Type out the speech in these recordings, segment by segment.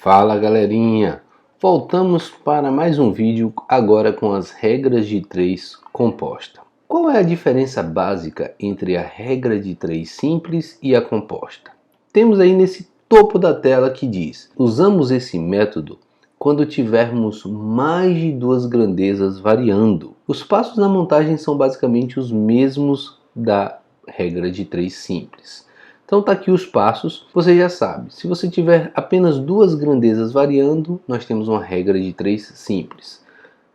Fala galerinha, voltamos para mais um vídeo agora com as regras de 3 composta. Qual é a diferença básica entre a regra de 3 simples e a composta? Temos aí nesse topo da tela que diz: usamos esse método quando tivermos mais de duas grandezas variando. Os passos na montagem são basicamente os mesmos da regra de 3 simples. Então tá aqui os passos, você já sabe. Se você tiver apenas duas grandezas variando, nós temos uma regra de 3 simples.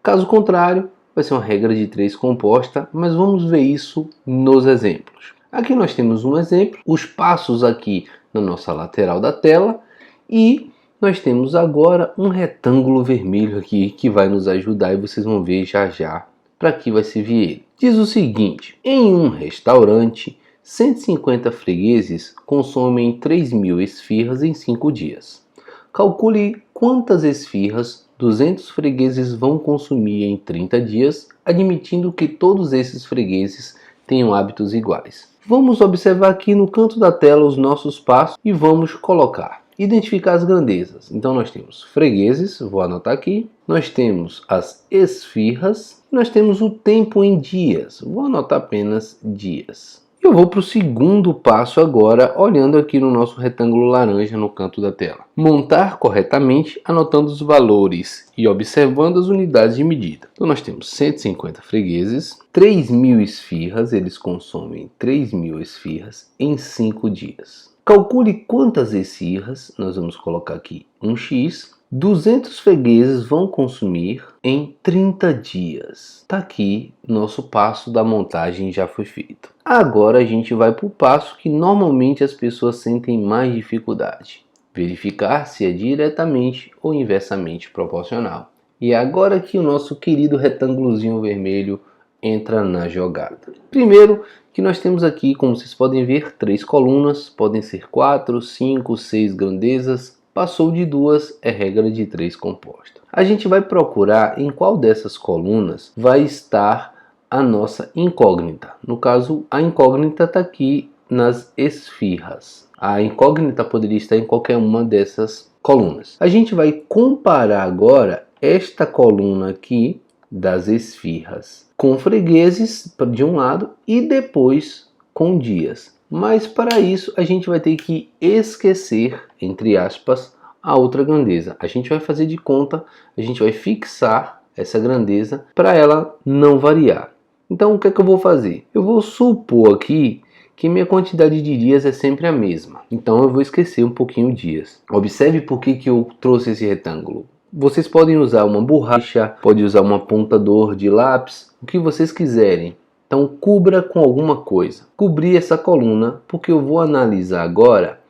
Caso contrário, vai ser uma regra de 3 composta, mas vamos ver isso nos exemplos. Aqui nós temos um exemplo, os passos aqui na nossa lateral da tela, e nós temos agora um retângulo vermelho aqui que vai nos ajudar e vocês vão ver já já para que vai servir ele. Diz o seguinte: em um restaurante, 150 fregueses consomem 3.000 esfirras em 5 dias. Calcule quantas esfirras 200 fregueses vão consumir em 30 dias, admitindo que todos esses fregueses tenham hábitos iguais. Vamos observar aqui no canto da tela os nossos passos e vamos colocar. Identificar as grandezas. Então nós temos fregueses, vou anotar aqui. Nós temos as esfirras. Nós temos o tempo em dias. Vou anotar apenas dias. Eu vou para o segundo passo agora, olhando aqui no nosso retângulo laranja no canto da tela. Montar corretamente, anotando os valores e observando as unidades de medida. Então nós temos 150 fregueses, 3.000 esfirras, eles consomem 3.000 esfirras em 5 dias. Calcule quantas esfirras, nós vamos colocar aqui um X, 200 fregueses vão consumir em 30 dias. Está aqui, nosso passo da montagem já foi feito. Agora a gente vai para o passo que normalmente as pessoas sentem mais dificuldade. Verificar se é diretamente ou inversamente proporcional. E é agora que o nosso querido retângulozinho vermelho entra na jogada. Primeiro que nós temos aqui, como vocês podem ver, 3 colunas, podem ser 4, 5, 6 grandezas. Passou de 2 é regra de 3 composta. A gente vai procurar em qual dessas colunas vai estar a nossa incógnita. No caso, a incógnita está aqui nas esfirras. A incógnita poderia estar em qualquer uma dessas colunas. A gente vai comparar agora esta coluna aqui das esfirras com fregueses de um lado e depois com dias. Mas para isso a gente vai ter que esquecer, entre aspas, a outra grandeza. A gente vai fazer de conta, a gente vai fixar essa grandeza para ela não variar. Então o que é que eu vou fazer? Eu vou supor aqui que minha quantidade de dias é sempre a mesma. Então eu vou esquecer um pouquinho dias. Observe por que eu trouxe esse retângulo. Vocês podem usar uma borracha, pode usar um apontador de lápis, o que vocês quiserem. Então cubra com alguma coisa. Cobri essa coluna porque eu vou analisar agora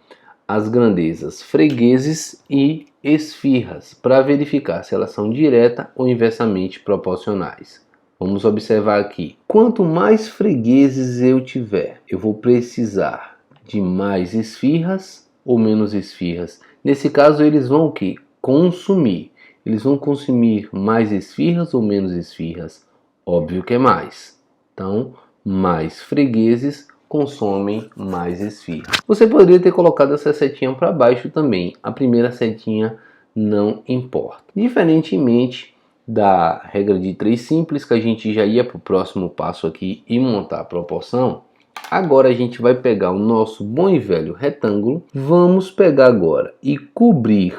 as grandezas fregueses e esfirras para verificar se elas são direta ou inversamente proporcionais. Vamos observar aqui. Quanto mais fregueses eu tiver, eu vou precisar de mais esfirras ou menos esfirras. Nesse caso eles vão o quê? Consumir. Eles vão consumir mais esfirras ou menos esfirras? Óbvio que é mais. Então, mais fregueses consomem mais esfirras. Você poderia ter colocado essa setinha para baixo também. A primeira setinha não importa. Diferentemente da regra de 3 simples, que a gente já ia para o próximo passo aqui e montar a proporção, agora a gente vai pegar o nosso bom e velho retângulo. Vamos pegar agora e cobrir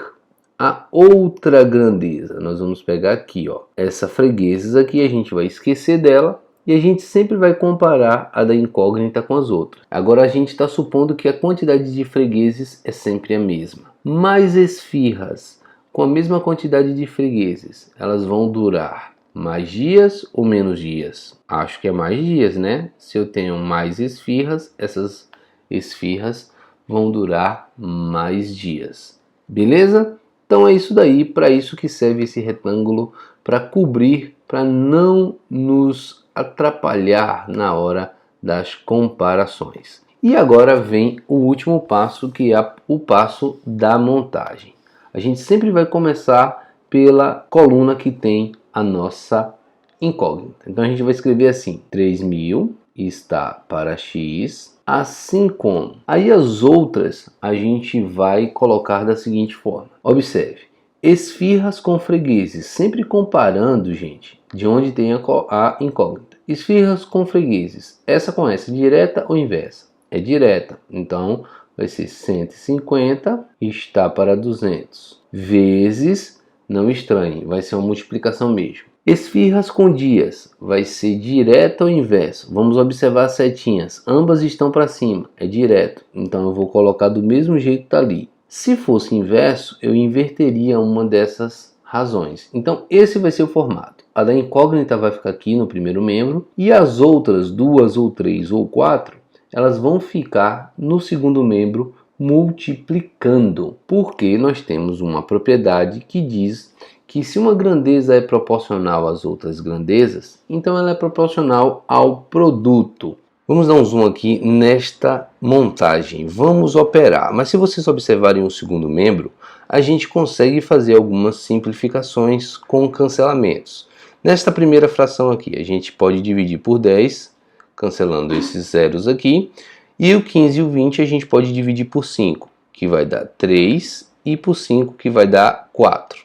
a outra grandeza. Nós vamos pegar aqui, ó, essa fregueses aqui, a gente vai esquecer dela. E a gente sempre vai comparar a da incógnita com as outras. Agora a gente está supondo que a quantidade de fregueses é sempre a mesma. Mais esfirras com a mesma quantidade de fregueses, elas vão durar mais dias ou menos dias? Acho que é mais dias, né? Se eu tenho mais esfirras, essas esfirras vão durar mais dias. Beleza? Então é isso daí, para isso que serve esse retângulo, para cobrir, para não nos atrapalhar na hora das comparações. E agora vem o último passo, que é o passo da montagem. A gente sempre vai começar pela coluna que tem a nossa incógnita. Então a gente vai escrever assim: 3.000 está para x, assim como. Aí as outras a gente vai colocar da seguinte forma. Observe, esfirras com fregueses, sempre comparando, gente, de onde tem a incógnita. Esfirras com fregueses, essa com essa, direta ou inversa? É direta, então vai ser 150 está para 200, vezes, não estranhe, vai ser uma multiplicação mesmo. Esfirras com dias, vai ser direto ou inverso? Vamos observar as setinhas, ambas estão para cima, é direto, então eu vou colocar do mesmo jeito que está ali. Se fosse inverso, eu inverteria uma dessas razões. Então esse vai ser o formato. A da incógnita vai ficar aqui no primeiro membro, e as outras 2 ou 3 ou 4, elas vão ficar no segundo membro multiplicando, porque nós temos uma propriedade que diz que se uma grandeza é proporcional às outras grandezas, então ela é proporcional ao produto. Vamos dar um zoom aqui nesta montagem, vamos operar, mas se vocês observarem o segundo membro, a gente consegue fazer algumas simplificações com cancelamentos. Nesta primeira fração aqui, a gente pode dividir por 10, cancelando esses zeros aqui, e o 15 e o 20 a gente pode dividir por 5, que vai dar 3, e por 5, que vai dar 4.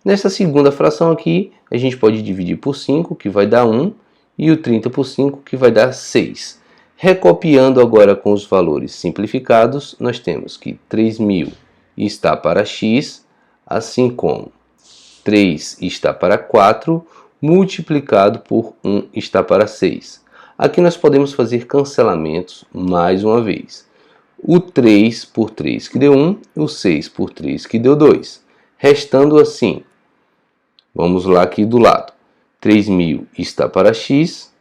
Nessa segunda fração aqui, a gente pode dividir por 5, que vai dar 1, e o 30 por 5, que vai dar 6. Recopiando agora com os valores simplificados, nós temos que 3.000 está para x, assim como 3 está para 4, multiplicado por 1 está para 6. Aqui nós podemos fazer cancelamentos mais uma vez. O 3 por 3 que deu 1, o 6 por 3 que deu 2. Restando assim, vamos lá aqui do lado. 3.000 está para x,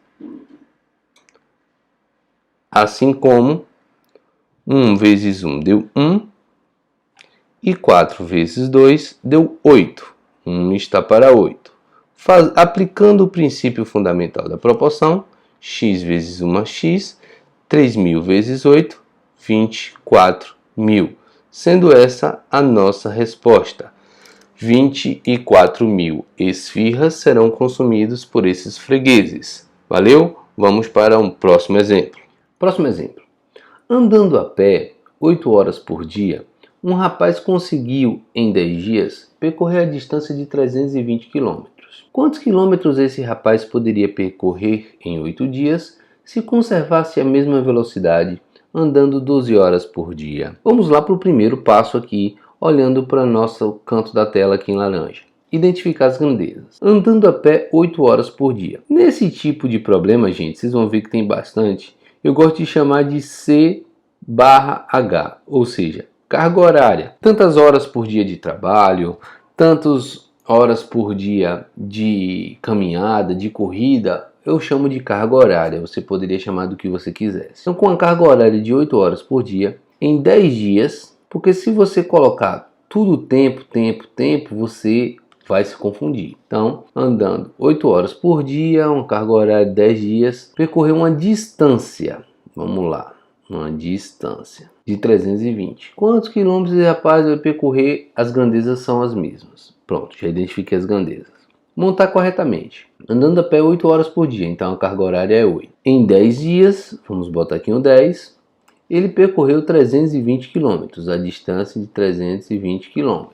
assim como 1 vezes 1 deu 1, e 4 vezes 2 deu 8. 1 está para 8. Aplicando o princípio fundamental da proporção, x vezes 1 x, 3.000 vezes 8, 24.000. Sendo essa a nossa resposta. 24.000 esfirras serão consumidos por esses fregueses. Valeu? Vamos para um próximo exemplo. Próximo exemplo. Andando a pé 8 horas por dia, um rapaz conseguiu, em 10 dias, percorrer a distância de 320 km. Quantos quilômetros esse rapaz poderia percorrer em 8 dias se conservasse a mesma velocidade, andando 12 horas por dia? Vamos lá para o primeiro passo aqui, olhando para o nosso canto da tela aqui em laranja. Identificar as grandezas. Andando a pé 8 horas por dia. Nesse tipo de problema, gente, vocês vão ver que tem bastante. Eu gosto de chamar de C/H, ou seja, carga horária. Tantas horas por dia de trabalho, tantas horas por dia de caminhada, de corrida, eu chamo de carga horária. Você poderia chamar do que você quisesse. Então, com a carga horária de 8 horas por dia, em 10 dias, porque se você colocar tudo tempo, você vai se confundir. Então, andando 8 horas por dia, uma carga horária de 10 dias, percorrer uma distância, vamos lá, uma distância de 320. Quantos quilômetros esse rapaz vai percorrer? As grandezas são as mesmas. Pronto, já identifiquei as grandezas. Montar corretamente. Andando a pé 8 horas por dia, então a carga horária é 8. Em 10 dias, vamos botar aqui um 10, ele percorreu 320 km, a distância de 320 km.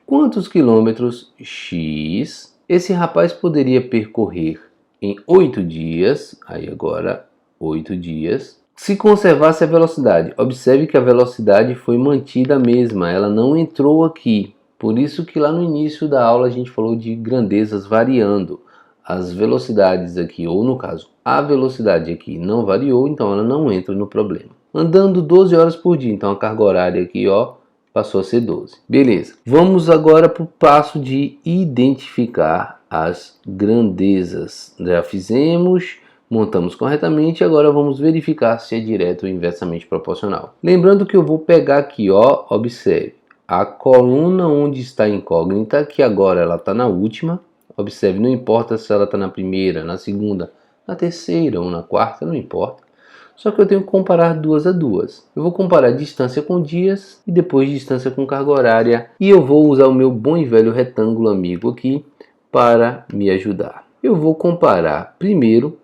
Quantos quilômetros x esse rapaz poderia percorrer em 8 dias, aí agora 8 dias, se conservasse a velocidade? Observe que a velocidade foi mantida a mesma, ela não entrou aqui. Por isso que lá no início da aula a gente falou de grandezas variando. As velocidades aqui, ou no caso, a velocidade aqui não variou, então ela não entra no problema. Andando 12 horas por dia, então a carga horária aqui, ó, passou a ser 12. Beleza. Vamos agora para o passo de identificar as grandezas. Já fizemos, montamos corretamente, agora vamos verificar se é direto ou inversamente proporcional. Lembrando que eu vou pegar aqui, ó, observe, a coluna onde está a incógnita, que agora ela está na última. Observe, não importa se ela está na primeira, na segunda, na terceira ou na quarta, não importa. Só que eu tenho que comparar duas a duas. Eu vou comparar distância com dias e depois distância com carga horária. E eu vou usar o meu bom e velho retângulo amigo aqui para me ajudar. Eu vou comparar primeiro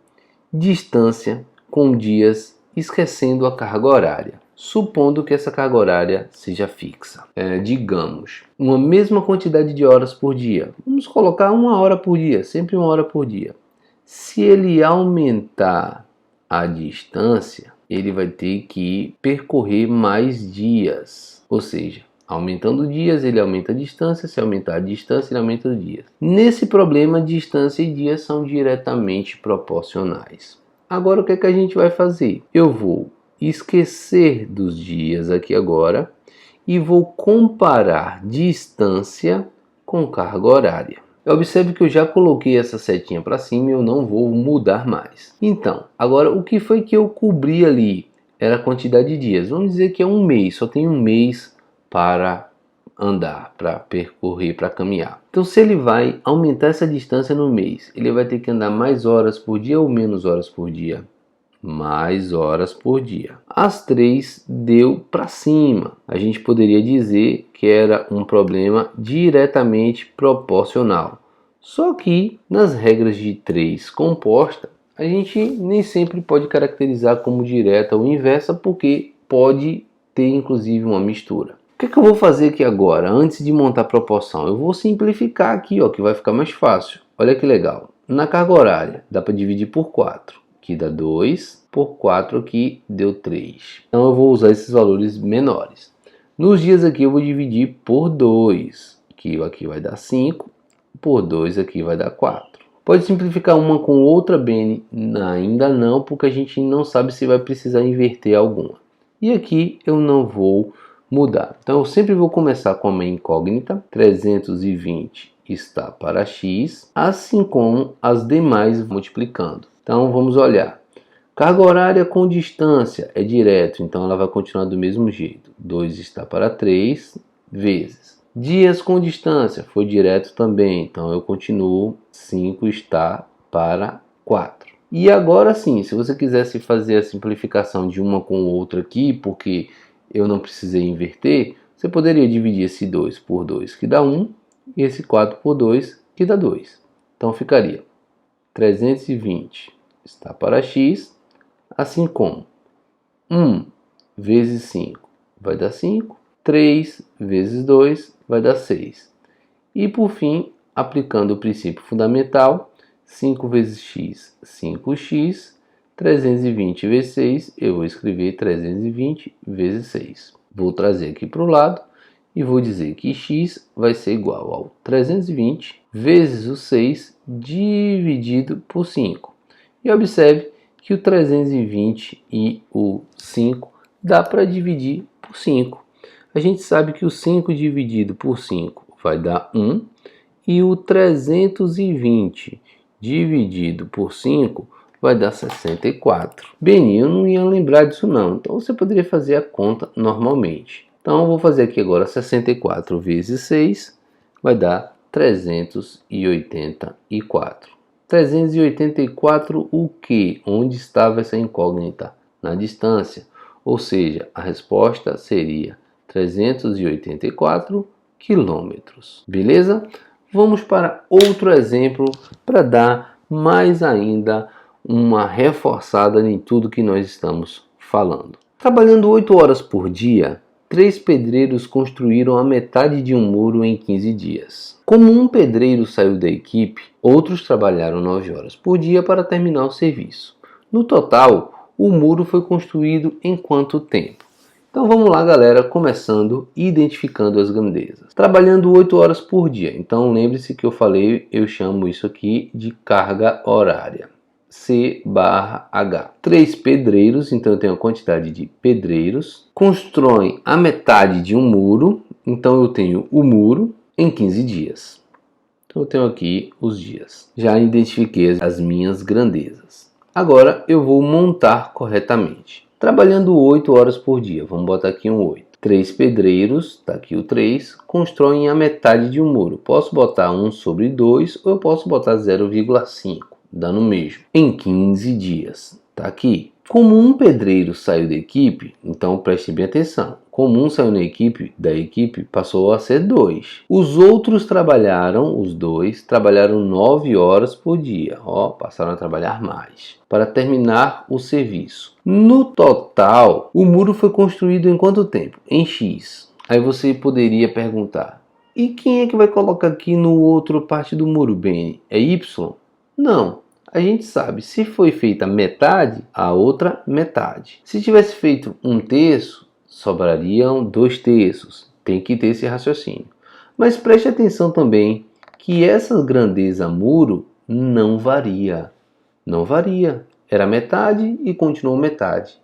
distância com dias, esquecendo a carga horária. Supondo que essa carga horária seja fixa. Digamos, uma mesma quantidade de horas por dia. Vamos colocar 1 hora por dia, sempre 1 hora por dia. Se ele aumentar a distância, ele vai ter que percorrer mais dias. Ou seja, aumentando dias, ele aumenta a distância. Se aumentar a distância, ele aumenta os dias. Nesse problema, distância e dias são diretamente proporcionais. Agora, o que é que a gente vai fazer? Eu vou esquecer dos dias aqui agora e vou comparar distância com carga horária. Observe que eu já coloquei essa setinha para cima e eu não vou mudar mais. Então, agora o que foi que eu cobri ali? Era a quantidade de dias. Vamos dizer que é um mês, só tem um mês para andar, para percorrer, para caminhar. Então, se ele vai aumentar essa distância no mês, ele vai ter que andar mais horas por dia ou menos horas por dia? Mais horas por dia. As 3 deu para cima. A gente poderia dizer que era um problema diretamente proporcional. Só que nas regras de 3 composta, a gente nem sempre pode caracterizar como direta ou inversa, porque pode ter inclusive uma mistura. O que é que eu vou fazer aqui agora, antes de montar a proporção? Eu vou simplificar aqui, ó, que vai ficar mais fácil. Olha que legal. Na carga horária, dá para dividir por 4. Aqui dá 2, por 4 aqui deu 3. Então eu vou usar esses valores menores. Nos dias aqui eu vou dividir por 2. Aqui vai dar 5, por 2 aqui vai dar 4. Pode simplificar uma com outra, bem, ainda não, porque a gente não sabe se vai precisar inverter alguma. E aqui eu não vou mudar. Então eu sempre vou começar com uma incógnita. 320 está para x, assim como as demais multiplicando. Então vamos olhar. Carga horária com distância é direto, então ela vai continuar do mesmo jeito. 2 está para 3 vezes. Dias com distância foi direto também, então eu continuo. 5 está para 4. E agora sim, se você quisesse fazer a simplificação de uma com outra aqui, porque eu não precisei inverter, você poderia dividir esse 2 por 2, que dá 1, e esse 4 por 2, que dá 2. Então ficaria 320 está para x, assim como 1 vezes 5 vai dar 5, 3 vezes 2 vai dar 6. E por fim, aplicando o princípio fundamental, 5 vezes x, 5x, 320 vezes 6, eu vou escrever 320 vezes 6. Vou trazer aqui para o lado e vou dizer que x vai ser igual ao 320 vezes o 6 dividido por 5. E observe que o 320 e o 5 dá para dividir por 5. A gente sabe que o 5 dividido por 5 vai dar 1 e o 320 dividido por 5 vai dar 64. Bem, eu não ia lembrar disso não, então você poderia fazer a conta normalmente. Então eu vou fazer aqui agora 64 vezes 6 vai dar 384. 384 o que? Onde estava essa incógnita? Na distância. Ou seja, a resposta seria 384 quilômetros. Beleza? Vamos para outro exemplo para dar mais ainda uma reforçada em tudo que nós estamos falando. Trabalhando 8 horas por dia, 3 pedreiros construíram a metade de um muro em 15 dias. Como um pedreiro saiu da equipe, outros trabalharam 9 horas por dia para terminar o serviço. No total, o muro foi construído em quanto tempo? Então vamos lá, galera, começando identificando as grandezas. Trabalhando 8 horas por dia. Então lembre-se que eu falei, eu chamo isso aqui de carga horária. C/H. 3 pedreiros, então eu tenho a quantidade de pedreiros, constroem a metade de um muro, então eu tenho o muro em 15 dias. Então eu tenho aqui os dias. Já identifiquei as minhas grandezas. Agora eu vou montar corretamente. Trabalhando 8 horas por dia, vamos botar aqui um 8. 3 pedreiros, está aqui o 3, constroem a metade de um muro. Posso botar 1 sobre 2 ou eu posso botar 0,5. Dando o mesmo. Em 15 dias. Tá aqui. Como um pedreiro saiu da equipe, então preste bem atenção. comum saiu da equipe passou a ser 2. Os outros trabalharam, os 2, trabalharam 9 horas por dia. Passaram a trabalhar mais para terminar o serviço. No total, o muro foi construído em quanto tempo? Em X. Aí você poderia perguntar, e quem é que vai colocar aqui no outro parte do muro, Benny? É Y? Não. A gente sabe, se foi feita metade, a outra metade. Se tivesse feito 1/3, sobrariam 2/3. Tem que ter esse raciocínio. Mas preste atenção também que essa grandeza muro não varia. Não varia. Era metade e continuou metade.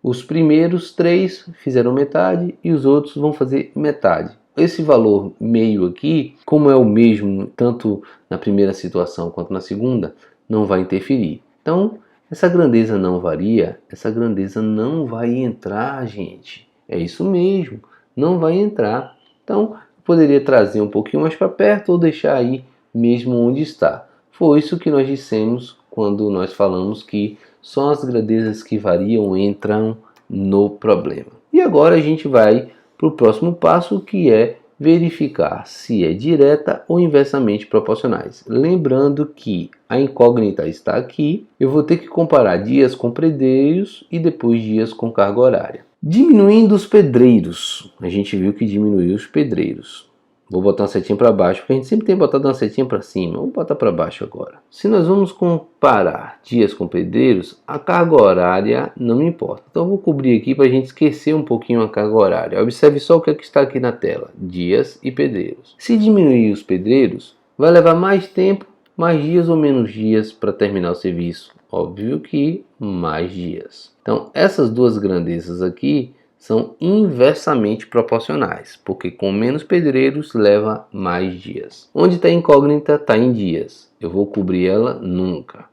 Os primeiros 3 fizeram metade e os outros vão fazer metade. Esse valor meio aqui, como é o mesmo tanto na primeira situação quanto na segunda, não vai interferir. Então, essa grandeza não varia, essa grandeza não vai entrar, gente. É isso mesmo, não vai entrar. Então, eu poderia trazer um pouquinho mais para perto ou deixar aí mesmo onde está. Foi isso que nós dissemos quando nós falamos que só as grandezas que variam entram no problema. E agora a gente vai para o próximo passo, que é verificar se é direta ou inversamente proporcionais. Lembrando que a incógnita está aqui, eu vou ter que comparar dias com pedreiros e depois dias com carga horária. Diminuindo os pedreiros, a gente viu que diminuiu os pedreiros. Vou botar uma setinha para baixo, porque a gente sempre tem botado uma setinha para cima. Vou botar para baixo agora. Se nós vamos comparar dias com pedreiros, a carga horária não me importa. Então eu vou cobrir aqui para a gente esquecer um pouquinho a carga horária. Observe só o que está aqui na tela. Dias e pedreiros. Se diminuir os pedreiros, vai levar mais tempo, mais dias ou menos dias para terminar o serviço? Óbvio que mais dias. Então essas duas grandezas aqui são inversamente proporcionais, porque com menos pedreiros leva mais dias. Onde está a incógnita está em dias. Eu vou cobrir ela nunca.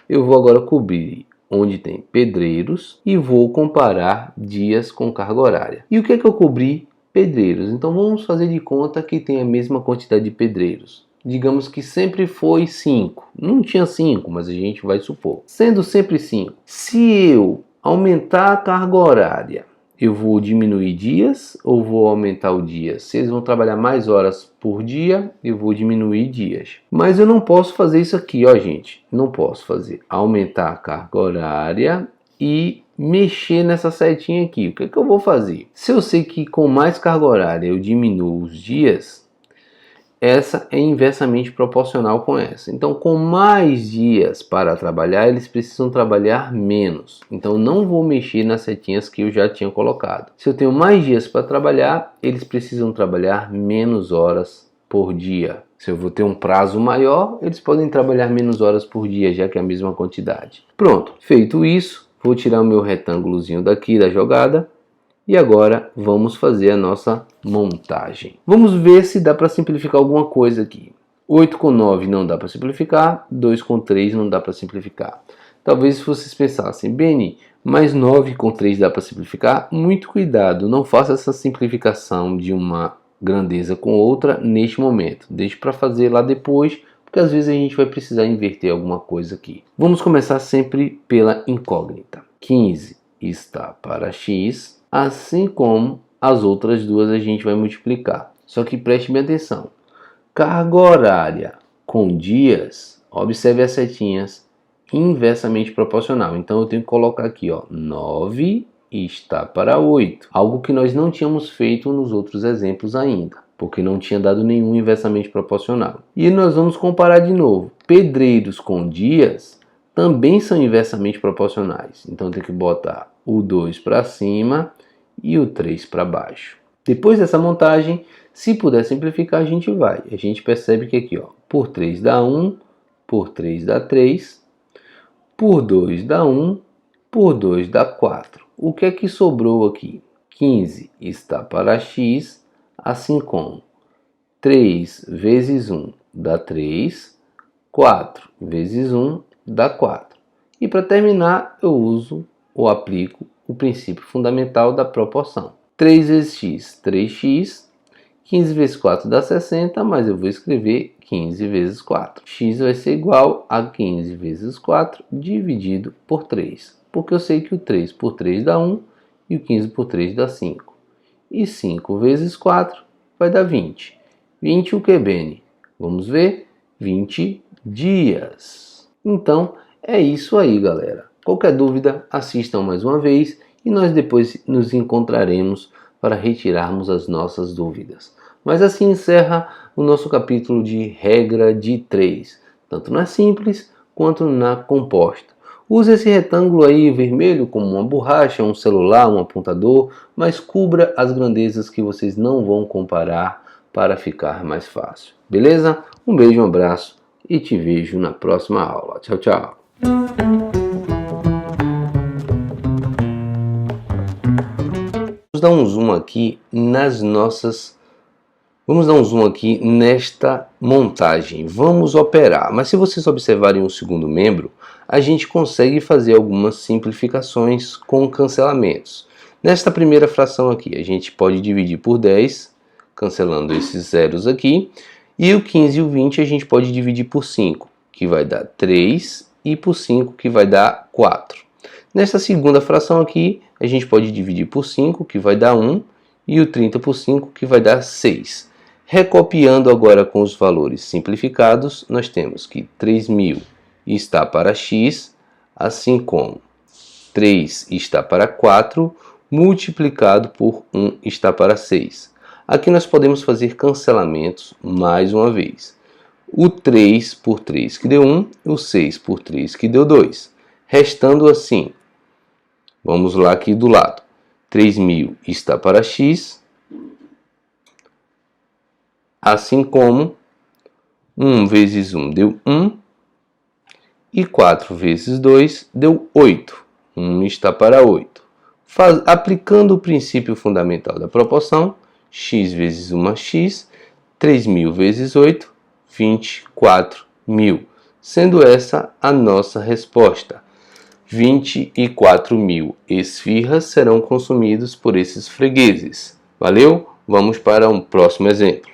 Eu vou agora cobrir onde tem pedreiros e vou comparar dias com carga horária. E o que é que eu cobri? Pedreiros. Então vamos fazer de conta que tem a mesma quantidade de pedreiros. Digamos que sempre foi 5. Não tinha 5, mas a gente vai supor. Sendo sempre 5. Se eu aumentar a carga horária, eu vou diminuir dias ou vou aumentar o dia? Se eles vão trabalhar mais horas por dia, eu vou diminuir dias. Mas eu não posso fazer isso aqui, gente. Não posso fazer aumentar a carga horária e mexer nessa setinha aqui. O que é que eu vou fazer? Se eu sei que com mais carga horária eu diminuo os dias, essa é inversamente proporcional com essa. Então, com mais dias para trabalhar, eles precisam trabalhar menos. Então, não vou mexer nas setinhas que eu já tinha colocado. Se eu tenho mais dias para trabalhar, eles precisam trabalhar menos horas por dia. Se eu vou ter um prazo maior, eles podem trabalhar menos horas por dia, já que é a mesma quantidade. Pronto, feito isso, vou tirar o meu retângulozinho daqui da jogada. E agora vamos fazer a nossa montagem. Vamos ver se dá para simplificar alguma coisa aqui. 8 com 9 não dá para simplificar, 2 com 3 não dá para simplificar. Talvez vocês pensassem, Benny, mas 9 com 3 dá para simplificar? Muito cuidado, não faça essa simplificação de uma grandeza com outra neste momento. Deixe para fazer lá depois, porque às vezes a gente vai precisar inverter alguma coisa aqui. Vamos começar sempre pela incógnita. 15 está para x, assim como as outras duas a gente vai multiplicar. Só que preste bem atenção. Carga horária com dias, observe as setinhas, inversamente proporcional. Então eu tenho que colocar aqui, 9 está para 8. Algo que nós não tínhamos feito nos outros exemplos ainda, porque não tinha dado nenhum inversamente proporcional. E nós vamos comparar de novo. Pedreiros com dias também são inversamente proporcionais. Então tem que botar o 2 para cima e o 3 para baixo. Depois dessa montagem, se puder simplificar, a gente vai. A gente percebe que aqui, por 3 dá 1, por 3 dá 3, por 2 dá 1, por 2 dá 4. O que é que sobrou aqui? 15 está para x, assim como 3 vezes 1 dá 3, 4 vezes 1 dá 4. E para terminar, eu uso ou aplico o princípio fundamental da proporção. 3 vezes x, 3x, 15 vezes 4 dá 60, mas eu vou escrever 15 vezes 4. X vai ser igual a 15 vezes 4 dividido por 3. Porque eu sei que o 3 por 3 dá 1 e o 15 por 3 dá 5. E 5 vezes 4 vai dar 20. 20 o que, Beni? Vamos ver. 20 dias. Então, é isso aí, galera. Qualquer dúvida, assistam mais uma vez e nós depois nos encontraremos para retirarmos as nossas dúvidas. Mas assim encerra o nosso capítulo de regra de 3, tanto na simples quanto na composta. Use esse retângulo aí vermelho como uma borracha, um celular, um apontador, mas cubra as grandezas que vocês não vão comparar para ficar mais fácil. Beleza? Um beijo, um abraço e te vejo na próxima aula. Tchau, tchau. Vamos dar um zoom aqui nesta montagem. Vamos operar. Mas se vocês observarem o segundo membro, a gente consegue fazer algumas simplificações com cancelamentos. Nesta primeira fração aqui, a gente pode dividir por 10, cancelando esses zeros aqui. E o 15 e o 20 a gente pode dividir por 5, que vai dar 3, e por 5, que vai dar 4. Nesta segunda fração aqui, a gente pode dividir por 5, que vai dar 1, e o 30 por 5, que vai dar 6. Recopiando agora com os valores simplificados, nós temos que 3.000 está para x, assim como 3 está para 4, multiplicado por 1 está para 6. Aqui nós podemos fazer cancelamentos mais uma vez. O 3 por 3 que deu 1, o 6 por 3 que deu 2. Restando assim, vamos lá aqui do lado. 3.000 está para x, assim como 1 vezes 1 deu 1, e 4 vezes 2 deu 8. 1 está para 8. Aplicando o princípio fundamental da proporção, x vezes 1 x, 3.000 vezes 8, 24.000. Sendo essa a nossa resposta. 24.000 esfirras serão consumidos por esses fregueses. Valeu? Vamos para um próximo exemplo.